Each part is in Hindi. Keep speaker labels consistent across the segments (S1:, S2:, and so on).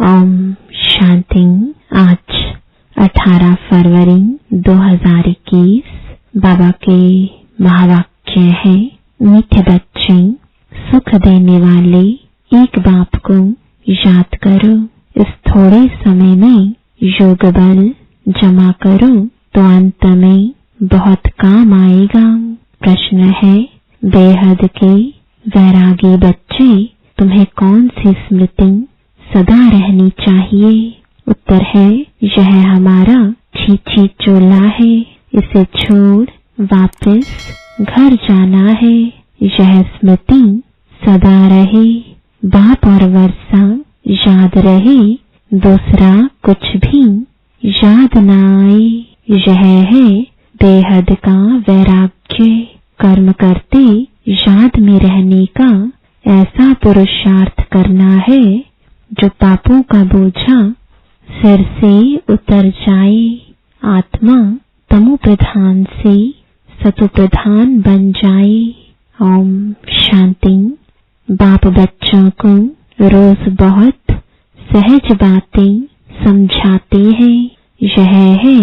S1: ओम शांति। आज 18 फरवरी 2021 बाबा के महावाक्य है, मीठे बच्चे, सुख देने वाले एक बाप को याद करो। इस थोड़े समय में योग बल जमा करो तो अंत में बहुत काम आएगा। प्रश्न है, बेहद के वैरागी बच्चे, तुम्हें कौन सी स्मृति सदा रहनी चाहिए? उत्तर है, यह हमारा छीछी चोला है, इसे छोड़ वापस घर जाना है। यह स्मृति सदा रहे, बाप और वर्षा याद रहे, दूसरा कुछ भी याद न आए। यह है बेहद का वैराग्य। कर्म करते याद में रहने का ऐसा पुरुषार्थ करना है जो पापों का बोझा सिर से उतर जाए। आत्मा तमो प्रधान से सतो प्रधान बन जाए। ओम शांति। बाप बच्चों को रोज बहुत सहज बातें समझाते हैं। यह है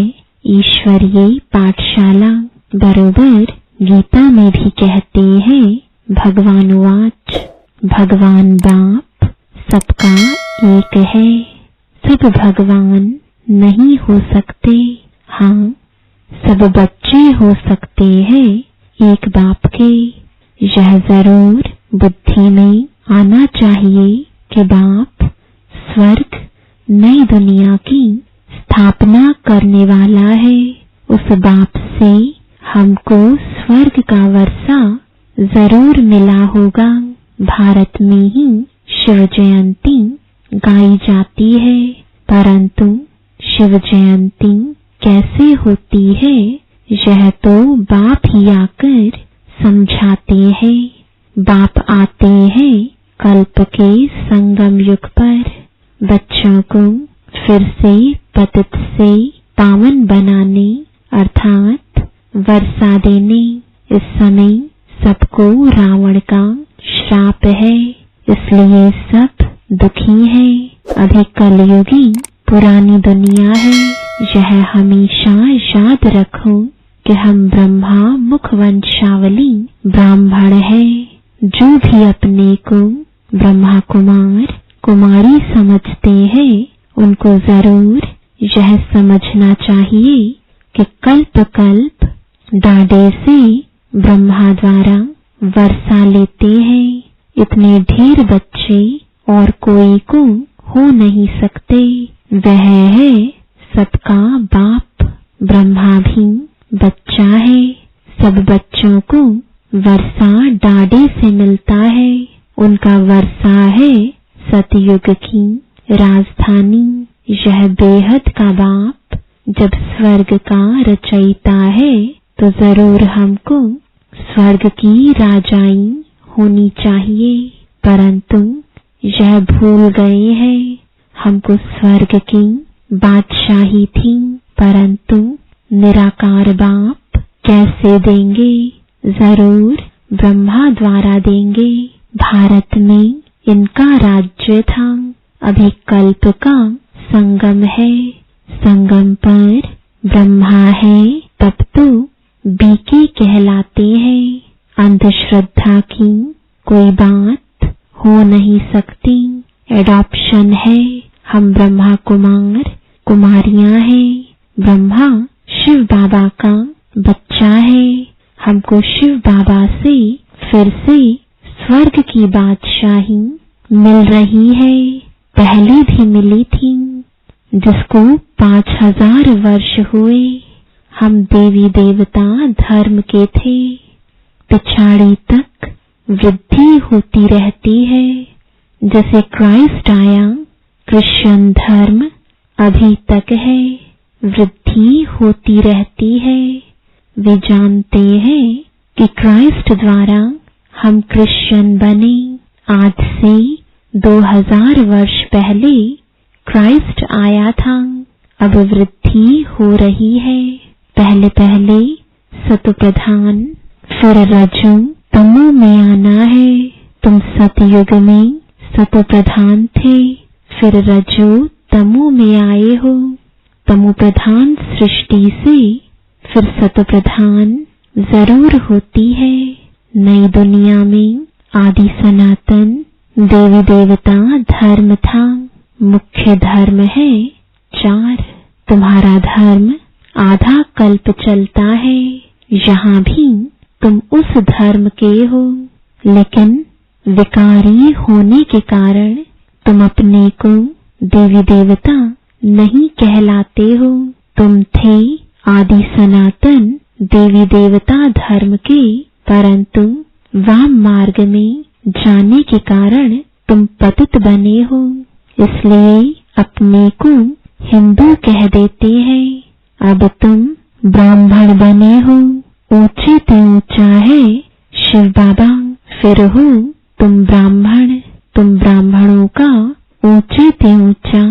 S1: ईश्वरीय पाठशाला। बरोबर गीता में भी कहते हैं, भगवान वाच, भगवान बाप सबका एक है। सब भगवान नहीं हो सकते, हाँ सब बच्चे हो सकते हैं एक बाप के। यह जरूर बुद्धि में आना चाहिए कि बाप स्वर्ग नई दुनिया की स्थापना करने वाला है। उस बाप से हमको स्वर्ग का वर्षा जरूर मिला होगा। भारत में ही शिव जयंती गाई जाती है, परंतु शिव जयंती कैसे होती है यह तो बाप ही आकर समझाते हैं। बाप आते हैं कल्प के संगम युग पर, बच्चों को फिर से पतित से पावन बनाने अर्थात वर्षा देने। इस समय सबको रावण का श्राप है, इसलिए सब दुखी है। अभी कलयुगी पुरानी दुनिया है। यह हमेशा याद रखो कि हम ब्रह्मा मुख वंशावली ब्राह्मण है। जो भी अपने को ब्रह्मा कुमार कुमारी समझते हैं, उनको जरूर यह समझना चाहिए कि कल्प कल्प डाढ़े से ब्रह्मा द्वारा वर्षा लेते हैं। इतने ढेर बच्चे और कोई को हो नहीं सकते। वह है सबका बाप। ब्रह्मा भी बच्चा है। सब बच्चों को वर्षा डाढ़े से मिलता है। उनका वर्षा है सतयुग की राजधानी। यह बेहद का बाप जब स्वर्ग का रचयिता है तो जरूर हमको स्वर्ग की राजाई होनी चाहिए, परंतु यह भूल गए हैं। हमको स्वर्ग की बादशाही थी, परंतु निराकार बाप कैसे देंगे? जरूर ब्रह्मा द्वारा देंगे। भारत में इनका राज्य था। अभी कल्प का संगम है। संगम पर ब्रह्मा है, तब तो बीके कहलाते हैं। अंधश्रद्धा की कोई बात हो नहीं सकती। एडॉप्शन है। हम ब्रह्मा कुमार कुमारियां हैं। ब्रह्मा शिव बाबा का बच्चा है। हमको शिव बाबा से फिर से स्वर्ग की बादशाही मिल रही है। पहले भी मिली थी, जिसको 5000 वर्ष हुए। हम देवी देवता धर्म के थे। पिछाड़ी तक वृद्धि होती रहती है। जैसे क्राइस्ट आया, क्रिश्चियन धर्म अभी तक है, वृद्धि होती रहती है। वे जानते हैं कि क्राइस्ट द्वारा हम क्रिश्चियन बने। आज से 2000 वर्ष पहले क्राइस्ट आया था। अब वृद्धि हो रही है। पहले पहले सतो प्रधान, फिर रजो तमो में आना है। तुम सतयुग में सतो प्रधान थे, फिर रजो तमो में आए हो। तमो प्रधान सृष्टि से फिर सतो प्रधान जरूर होती है। नई दुनिया में आदि सनातन देवी देवता धर्म था। मुख्य धर्म है 4। तुम्हारा धर्म आधा कल्प चलता है। यहाँ भी तुम उस धर्म के हो, लेकिन विकारी होने के कारण तुम अपने को देवी देवता नहीं कहलाते हो। तुम थे आदि सनातन देवी देवता धर्म के, परंतु वाम मार्ग में जाने के कारण तुम पतित बने हो। इसलिए अपने को हिंदू कह देते हैं। अब तुम ब्राह्मण बने हो। ऊंचे से ऊंचा है शिव बाबा, फिर हो तुम ब्राह्मण। तुम ब्राह्मणों का ऊंचे से ऊंचा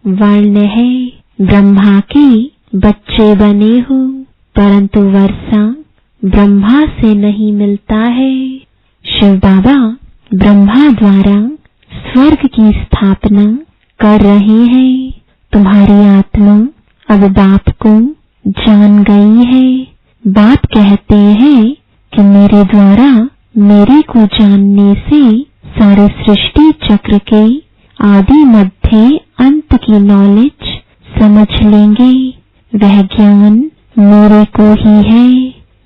S1: वर्ण है। ब्रह्मा के बच्चे बने हो, परंतु वर्षा ब्रह्मा से नहीं मिलता है। शिव बाबा ब्रह्मा द्वारा स्वर्ग की स्थापना कर रहे हैं। तुम्हारी आत्मा अब बाप को जान गई है। बाप कहते हैं कि मेरे द्वारा मेरे को जानने से सारे सृष्टि चक्र के आदि मध्य अंत की नॉलेज समझ लेंगे। वह ज्ञान मेरे को ही है।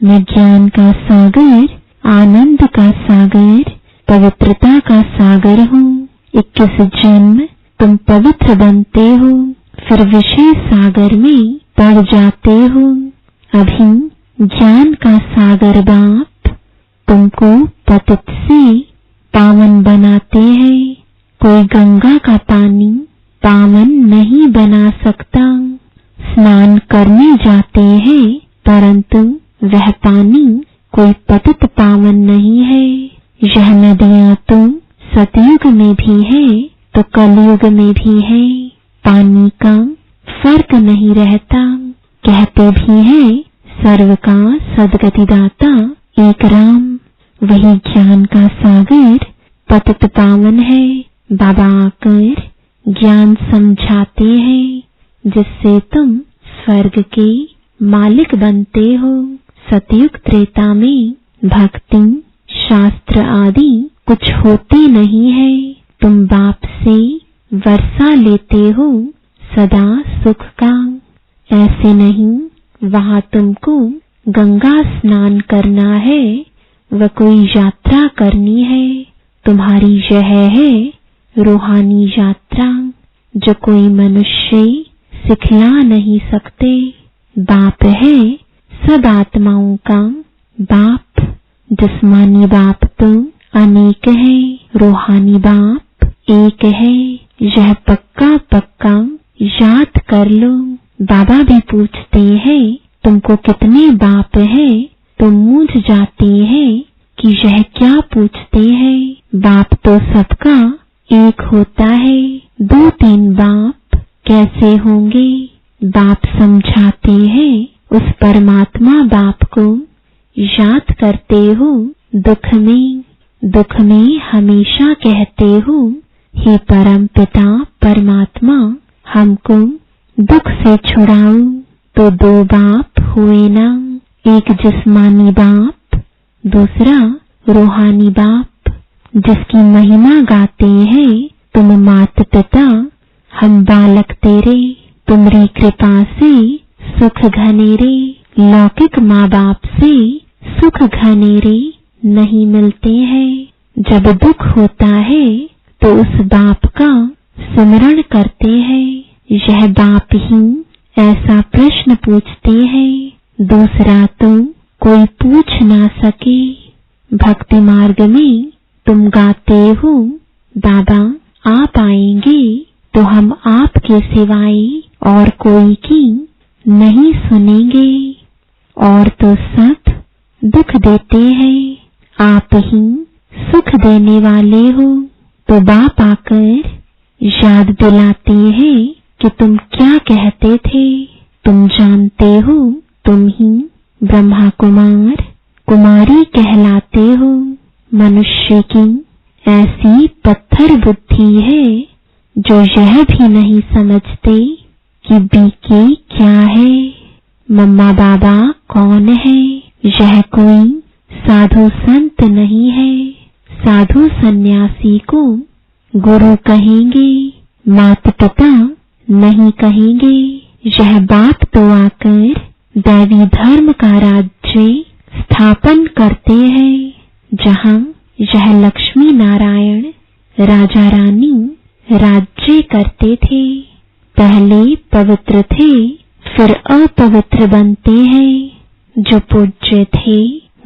S1: मैं ज्ञान का सागर, आनंद का सागर, पवित्रता का सागर हूँ। 21 जन्म तुम पवित्र बनते हो, फिर विषय सागर में पड़ जाते हो। अभी ज्ञान का सागर बाप तुमको पतित से पावन बनाते हैं। कोई गंगा का पानी पावन नहीं बना सकता। स्नान करने जाते हैं, परंतु वह पानी कोई पतित पावन नहीं है। यह नदियां तो सतयुग में भी है तो कलयुग में भी है। पानी का फर्क नहीं रहता। कहते भी है सर्व का सद्गतिदाता एक राम। वही ज्ञान का सागर पतित पावन है। बाबा आकर ज्ञान समझाते हैं, जिससे तुम स्वर्ग के मालिक बनते हो। सतयुग त्रेता में भक्ति शास्त्र आदि कुछ होते नहीं है। तुम बाप से वर्षा लेते हो सदा सुख का। ऐसे नहीं वहां तुमको गंगा स्नान करना है, व कोई यात्रा करनी है। तुम्हारी यह है रूहानी यात्रा, जो कोई मनुष्य सिखला नहीं सकते। बाप है सब आत्माओं का बाप। जिस्मानी बाप तो अनेक है, रूहानी बाप एक है। यह पक्का पक्का याद कर लो। बाबा भी पूछते हैं तुमको कितने बाप है? तुम मूझ जाते हैं कि यह क्या पूछते हैं। बाप तो सबका एक होता है, 2-3 बाप कैसे होंगे? बाप समझाते हैं उस परमात्मा बाप को याद करते हो। दुख में हमेशा कहते हो हे परम पिता परमात्मा, हमको दुख से छुड़ाओ। तो 2 बाप हुए ना, एक जिस्मानी बाप, दूसरा रूहानी बाप। जिसकी महिमा गाते हैं तुम मात पिता, हम बालक तेरे। तुम्हारी कृपा से सुख घनेरे, लौकिक माँ बाप से सुख घनेरे नहीं मिलते हैं। जब दुख होता है तो उस बाप का स्मरण करते हैं। यह बाप ही ऐसा प्रश्न पूछते हैं, दूसरा तो कोई पूछ ना सके। भक्ति मार्ग में तुम गाते हो बाबा आप आएंगे तो हम आपके सिवाय और कोई की नहीं सुनेंगे। और तो सब दुख देते हैं, आप ही सुख देने वाले हो। तो बाप आकर याद दिलाते हैं कि तुम क्या कहते थे। तुम जानते हो तुम ही ब्रह्मा कुमार कुमारी कहलाते हो। मनुष्य की ऐसी पत्थर बुद्धि है, जो यह भी नहीं समझते कि बीके क्या है, मम्मा बाबा कौन है। यह कोई साधु संत नहीं है। साधु सन्यासी को गुरु कहेंगे, माता पिता नहीं कहेंगे। यह बाप तो आकर दैवी धर्म का राज्य स्थापन करते हैं, जहाँ यह लक्ष्मी नारायण राजा रानी राज्य करते थे। पहले पवित्र थे, फिर अपवित्र बनते हैं। जो पूज्य थे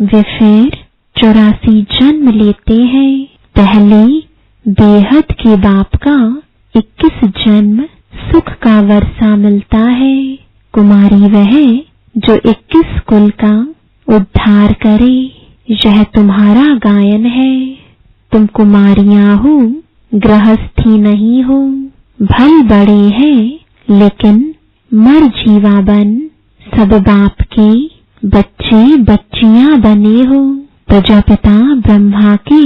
S1: वे फिर 84 जन्म लेते हैं। पहले बेहद के बाप का 21 जन्म सुख का वर्षा मिलता है। कुमारी वह जो 21 कुल का उद्धार करे। यह तुम्हारा गायन है। तुम कुमारियां हो, गृहस्थी नहीं हो। भल बड़े हैं लेकिन मर जीवा बन सब बाप के बच्चे बच्चियां बने हो। प्रजापिता ब्रह्मा के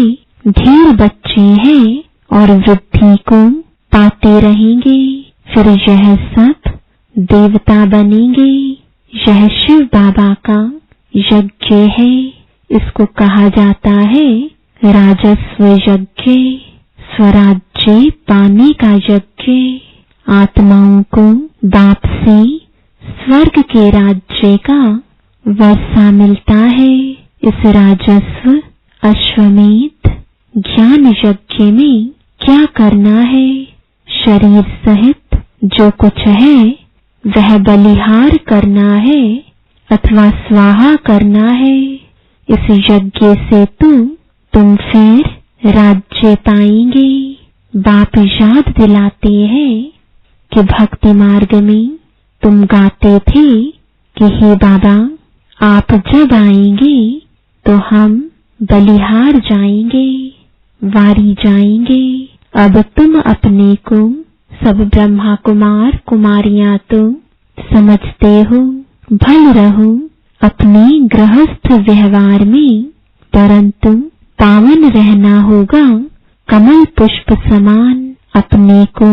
S1: ढेर बच्चे हैं और वृद्धि को पाते रहेंगे। फिर यह सब देवता बनेंगे। यह शिव बाबा का यज्ञ है। इसको कहा जाता है राजस्व यज्ञ, स्वराज्य पाने का यज्ञ। आत्माओं को बाप से स्वर्ग के राज्य का वर्षा मिलता है। इस राजस्व अश्वमेध ज्ञान यज्ञ में क्या करना है? शरीर सहित जो कुछ है वह बलिहार करना है अथवा स्वाहा करना है। इस यज्ञ से तुम फिर राज्य पाएंगे। बाप याद दिलाते हैं कि भक्ति मार्ग में तुम गाते थे कि हे बाबा, आप जब आएंगे तो हम बलिहार जाएंगे, वारी जाएंगे। अब तुम अपने को सब ब्रह्मा कुमार कुमारियां तो समझते हो। भल रहो अपने गृहस्थ व्यवहार में, परंतु पावन रहना होगा कमल पुष्प समान। अपने को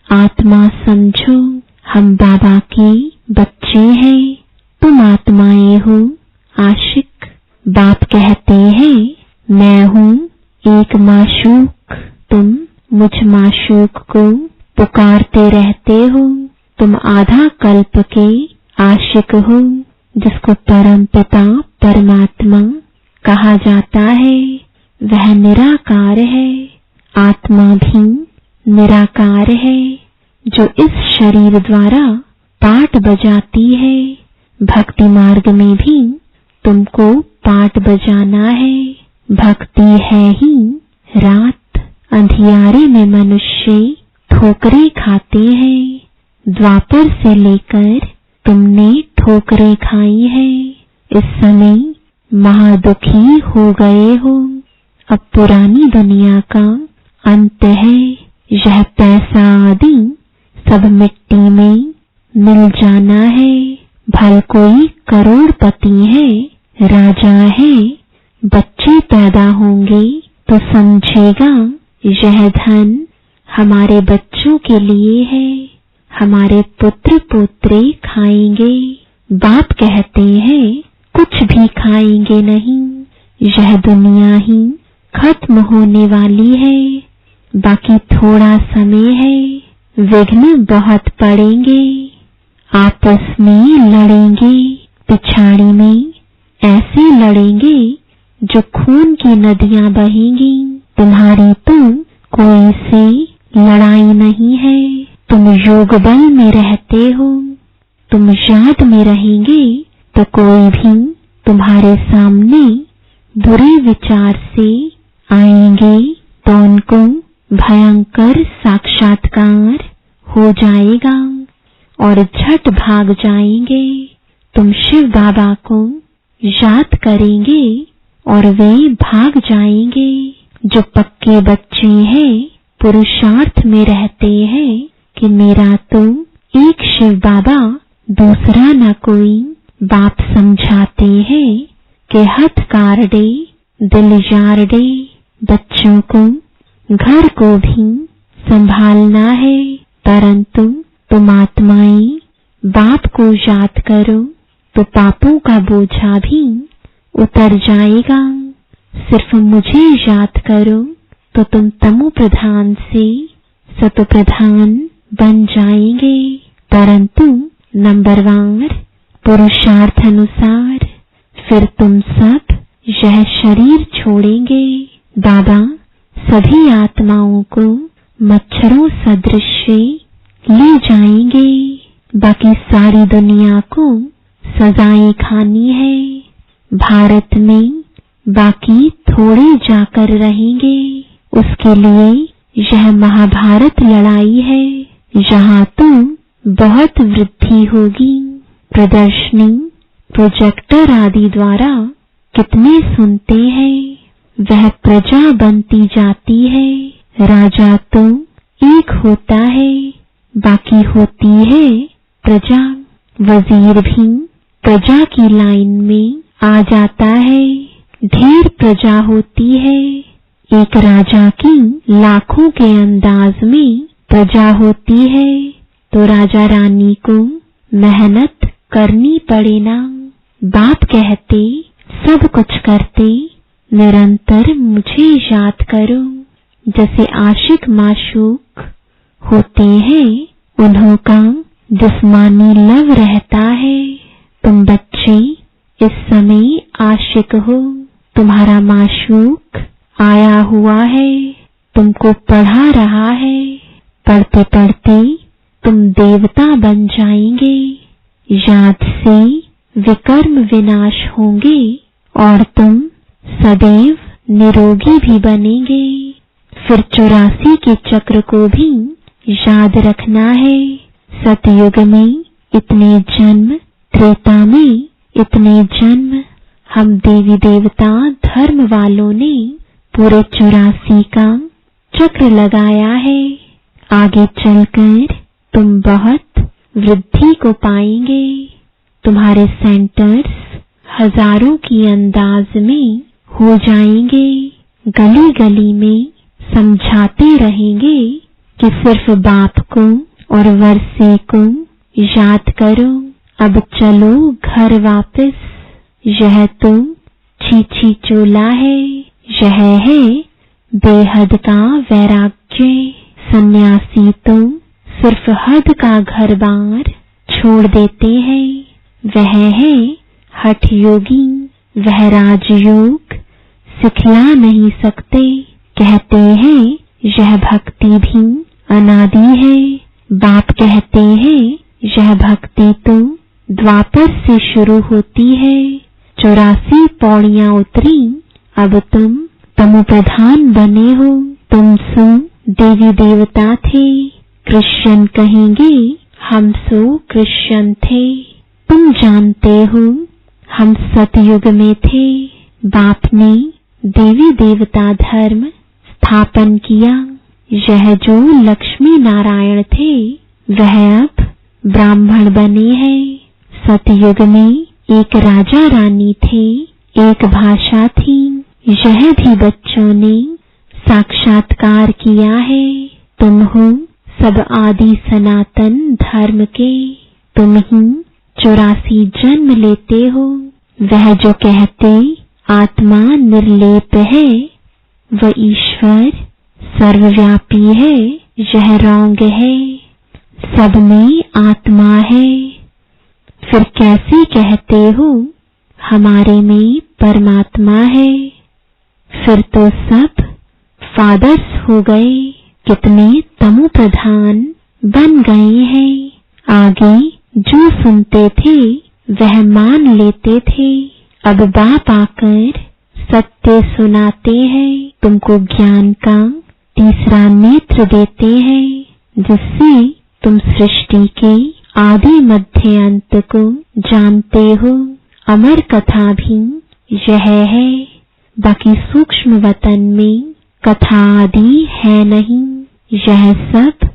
S1: आत्मा समझो। हम बाबा के बच्चे हैं, तुम आत्माएं हो आशिक। बाप कहते हैं मैं हूँ एक माशूक। तुम मुझ माशूक को पुकारते रहते हो। तुम आधा कल्प के आशिक हो, जिसको परम पिता परमात्मा कहा जाता है। वह निराकार है। आत्मा भी निराकार है, जो इस शरीर द्वारा पाठ बजाती है। भक्ति मार्ग में भी तुमको पाठ बजाना है। भक्ति है ही रात। अंधियारे में मनुष्य ठोकरें खाते हैं। द्वापर से लेकर तुमने ठोकरें खाई है। इस समय महादुखी हो गए हो। अब पुरानी दुनिया का अंत है। यह पैसा आदि सब मिट्टी में मिल जाना है। भल कोई करोड़पति है, राजा है, बच्चे पैदा होंगे तो समझेगा यह धन हमारे बच्चों के लिए है। हमारे पुत्र पोत्रे खाएंगे। बाप कहते हैं कुछ भी खाएंगे नहीं। यह दुनिया ही खत्म होने वाली है। बाकी थोड़ा समय है। विघ्न बहुत पड़ेंगे। आपस में लड़ेंगे। पिछाड़ी में ऐसे लड़ेंगे जो खून की नदियां बहेंगी। तुम्हारी तो कोई से लड़ाई नहीं है। तुम योग बल में रहते हो। तुम याद में रहेंगे तो कोई भी तुम्हारे सामने बुरे विचार से आएंगे तो उनको भयंकर साक्षात्कार हो जाएगा और झट भाग जाएंगे। तुम शिव बाबा को याद करेंगे और वे भाग जाएंगे। जो पक्के बच्चे हैं पुरुषार्थ में रहते हैं कि मेरा तो एक शिव बाबा, दूसरा न कोई। बाप समझाते हैं कि हथ कारडे दिल यारडे। बच्चों को घर को भी संभालना है, परंतु तुम आत्माएं बाप को याद करो तो पापों का बोझा भी उतर जाएगा। सिर्फ मुझे याद करो तो तुम तमो प्रधान से सतो प्रधान बन जाएंगे। परंतु नंबरवार पुरुषार्थ अनुसार फिर तुम सब यह शरीर छोड़ेंगे। बाबा सभी आत्माओं को मच्छरों सदृश ले जाएंगे। बाकी सारी दुनिया को सजाएं खानी है। भारत में बाकी थोड़े जाकर रहेंगे। उसके लिए यह महाभारत लड़ाई है। यहाँ तो बहुत वृद्धि होगी। प्रदर्शनी प्रोजेक्टर आदि द्वारा कितने सुनते हैं, वह प्रजा बनती जाती है। राजा तो एक होता है, बाकी होती है प्रजा। वजीर भी प्रजा की लाइन में आ जाता है। ढेर प्रजा होती है। एक राजा की लाखों के अंदाज में प्रजा होती है, तो राजा रानी को मेहनत करनी पड़े ना। बाप कहते सब कुछ करते निरंतर मुझे याद करो। जैसे आशिक माशूक होते हैं, उन्हों का जिस्मानी लव रहता है। तुम बच्चे इस समय आशिक हो, तुम्हारा माशूक आया हुआ है, तुमको पढ़ा रहा है। पढ़ते पढ़ते तुम देवता बन जाएंगे। याद से विकर्म विनाश होंगे और तुम सदैव निरोगी भी बनेंगे। फिर 84 के चक्र को भी याद रखना है। सतयुग में इतने जन्म, त्रेता में इतने जन्म। हम देवी देवता धर्म वालों ने पूरे 84 का चक्र लगाया है। आगे चलकर तुम बहुत वृद्धि को पाएंगे। तुम्हारे सेंटर्स हजारों की अंदाज में हो जाएंगे। गली गली में समझाते रहेंगे कि सिर्फ बाप को और वर्षे को याद करो। अब चलो घर वापस। यह तो छीछी चोला है। यह है बेहद का वैराग्य। सन्यासी तो सिर्फ हद का घर बार छोड़ देते हैं। वह है हठ योगी। वह राजयोग सिखला नहीं सकते। कहते हैं यह भक्ति भी अनादि है। बाप कहते हैं यह भक्ति तो द्वापर से शुरू होती है। 84 पौड़ियां उतरी, अब तुम तमो प्रधान बने हो। तुम सो देवी देवता थे। क्रिश्चियन कहेंगे हम सो क्रिश्चियन थे। तुम जानते हो हम सतयुग में थे। बाप ने देवी देवता धर्म स्थापन किया। यह जो लक्ष्मी नारायण थे वह अब ब्राह्मण बने हैं। सतयुग में एक राजा रानी थे, एक भाषा थी। यह भी बच्चों ने साक्षात्कार किया है। तुम हो सब आदि सनातन धर्म के। तुम ही 84 जन्म लेते हो। वह जो कहते आत्मा निर्लेप है, वह ईश्वर सर्वव्यापी है, यह रॉन्ग है। सब में आत्मा है। फिर कैसे कहते हो हमारे में परमात्मा है? फिर तो सब फादर्स हो गए। कितने तमो प्रधान बन गए हैं। आगे जो सुनते थे वह मान लेते थे। अब बाप आकर सत्य सुनाते हैं। तुमको ज्ञान का तीसरा नेत्र देते हैं, जिससे तुम सृष्टि के आदि मध्य अंत को जानते हो। अमर कथा भी यह है। बाकी सूक्ष्म वतन में कथा आदि है नहीं। यह सब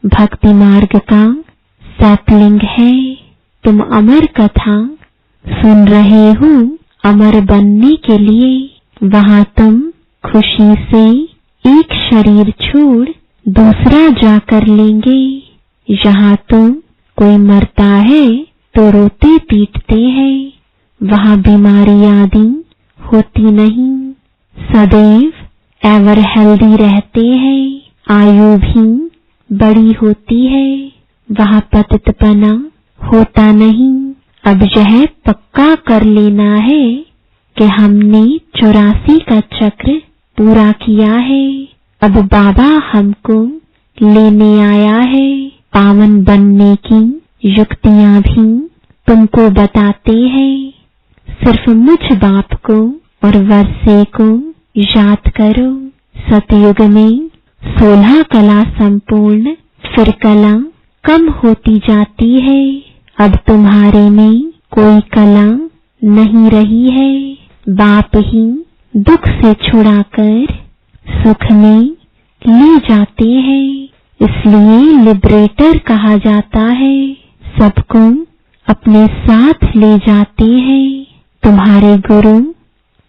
S1: भक्ति मार्ग का सैपलिंग है। तुम अमर कथा सुन रहे हो अमर बनने के लिए। वहां तुम खुशी से एक शरीर छोड़ दूसरा जाकर लेंगे। यहाँ तो कोई मरता है तो रोते पीटते हैं, वहाँ बीमारी आदि होती नहीं, सदैव एवर हेल्दी रहते हैं, आयु भी बड़ी होती है, वहाँ पतितपना होता नहीं। अब यह पक्का कर लेना है कि हमने 84 का चक्र पूरा किया है। अब बाबा हमको लेने आया है, पावन बनने की युक्तियां भी तुमको बताते हैं। सिर्फ मुझ बाप को और वर्षे को याद करो। सतयुग में 16 कला संपूर्ण, फिर कला कम होती जाती है। अब तुम्हारे में कोई कला नहीं रही है। बाप ही दुख से छुड़ाकर सुख में ले जाते हैं, इसलिए लिबरेटर कहा जाता है। सबको अपने साथ ले जाते हैं। तुम्हारे गुरु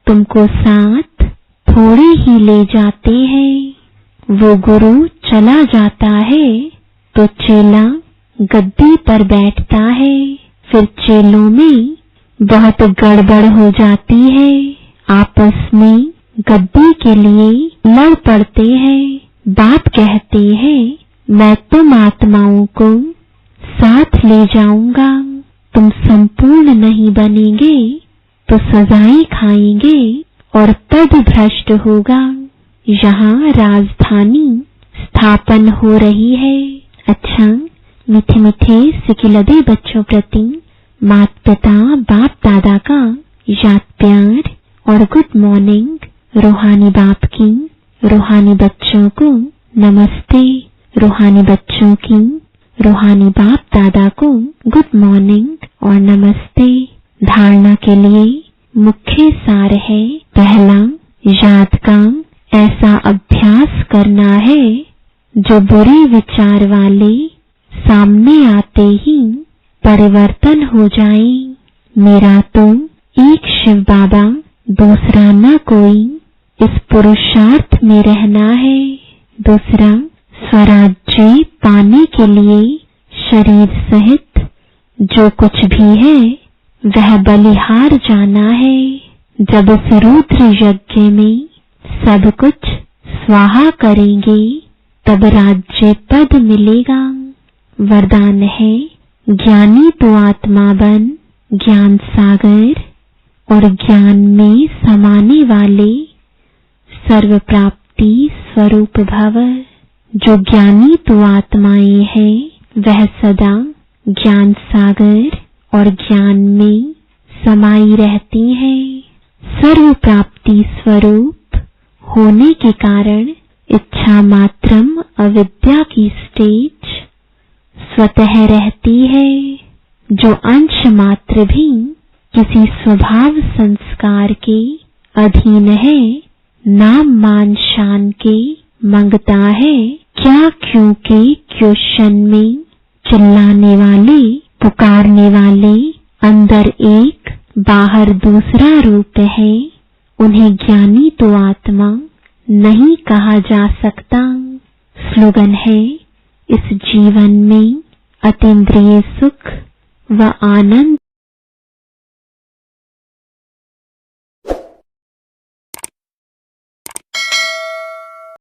S1: तुमको साथ थोड़े ही ले जाते हैं। वो गुरु चला जाता है तो चेला गद्दी पर बैठता है। फिर चेलों में बहुत गड़बड़ हो जाती है, आपस में गद्दी के लिए लड़ पड़ते हैं। बाप कहते हैं मैं तुम आत्माओं को साथ ले जाऊंगा, तुम संपूर्ण नहीं बनेंगे तो सजाएं खाएंगे और पद भ्रष्ट होगा। यहाँ राजधानी स्थापन हो रही है। अच्छा, मीठे मीठे सिकिलदे बच्चों प्रति माता पिता बाप दादा का याद प्यार और गुड मॉर्निंग। रूहानी बाप की रूहानी बच्चों को नमस्ते। रूहानी बच्चों की रूहानी बाप दादा को गुड मॉर्निंग और नमस्ते। धारणा के लिए मुख्य सार है, पहला, याद का ऐसा अभ्यास करना है जो बुरे विचार वाले सामने आते ही परिवर्तन हो जाए। मेरा तो एक शिव बाबा, दूसरा न कोई, इस पुरुषार्थ में रहना है। दूसरा, स्वराज्य पाने के लिए शरीर सहित जो कुछ भी है वह बलिहार जाना है। जब इस रुद्र यज्ञ में सब कुछ स्वाहा करेंगे तब राज्य पद मिलेगा। वरदान है, ज्ञानी तो आत्मा बन, ज्ञान सागर और ज्ञान में समाने वाले सर्व प्राप्ति स्वरूप भव। जो ज्ञानी तो आत्माएं हैं वह सदा ज्ञान सागर और ज्ञान में समाई रहती हैं। सर्व प्राप्ति स्वरूप होने के कारण इच्छा मात्रम अविद्या की स्टेज स्वतः रहती है। जो अंश मात्र भी किसी स्वभाव संस्कार के अधीन है, नाम मान शान के मंगता है। क्या क्यों के क्वेश्चन में चिल्लाने वाले, पुकारने वाले अंदर एक बाहर दूसरा रूप है, उन्हें ज्ञानी तो आत्मा नहीं कहा जा सकता। स्लोगन है, इस जीवन में अतीन्द्रिय सुख व आनंद